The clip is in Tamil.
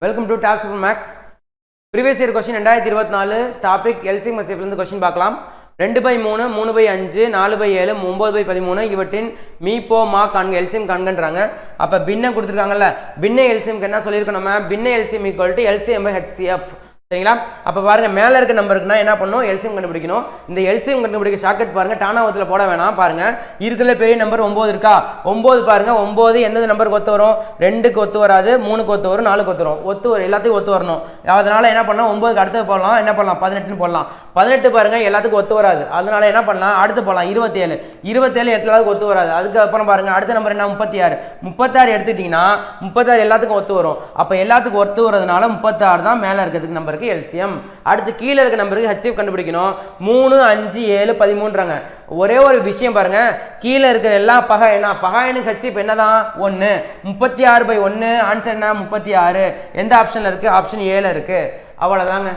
Welcome to task super maths. Previous year question 2024 topic LCM எஸ்எஃப்லேருந்து கொஸ்டின் பார்க்கலாம். 2/3 3/5 4/7 9/13 இவற்றின் மீப்போ மா காண்க எல்சிஎம் காண்கன்றாங்க. அப்போ பின்ன கொடுத்துருக்காங்கல்ல, பின்ன எல்சிஎம்க்கு என்ன சொல்லியிருக்கோம் நம்ம? பின்ன LCM equal to LCM by HCF. சரிங்களா? அப்போ பாருங்க, மேலே இருக்க நம்பருக்குன்னா என்ன பண்ணணும்? எல்சிஎம் கண்டுபிடிக்கணும். இந்த எல்சிஎம் கண்டுபிடிக்க ஷார்ட்கட் பாருங்க, டானாவத்தில் போட வேணாம். பாருங்க, இருக்கிற பெரிய நம்பர் 9 இருக்கா? 9 பாருங்க, 9 எந்தெந்த நம்பருக்கு ஒத்து வரும்? 2க்கு ஒத்து வராது, 3க்கு ஒத்து வரும், 4க்கு ஒத்து வரும். ஒத்து வரும், எல்லாத்துக்கும் ஒத்து வரணும். அதனால என்ன பண்ணலாம்? 9க்கு அடுத்து போடலாம். என்ன பண்ணலாம்? 18ன்னு போடலாம். 18 பாருங்க எல்லாத்துக்கும் ஒத்து வராது, அதனால என்ன பண்ணலாம்? அடுத்து போடலாம் 27. 27 எல்லாத்துக்கும் ஒத்து வராது. அதுக்கப்புறம் பாருங்க அடுத்த நம்பர் என்ன? 36. 36 எடுத்துக்கிட்டீங்கன்னா 36 எல்லாத்துக்கும் ஒத்து வரும். அப்போ எல்லாத்துக்கும் ஒத்து வரதுனால 36 தான் மேலே இருக்கிறதுக்கு நம்பருக்கு எல்சிஎம். அடுத்து கீழே இருக்க நம்பருக்கு ஹெச்சிஎஃப் கண்டுபிடிக்கணும். 3 5 7 13றாங்க. ஒரே ஒரு விஷயம் பாருங்க, கீழே இருக்கிற எல்லா பகாயனுக்கு ஹெச்சிஎஃப் என்னதான்? 1. 36/1 ஆன்சர் என்ன? 36. எந்த ஆப்ஷன்ல இருக்கு? ஆப்ஷன் ஏல இருக்கு. அவ்வளவுதாங்க.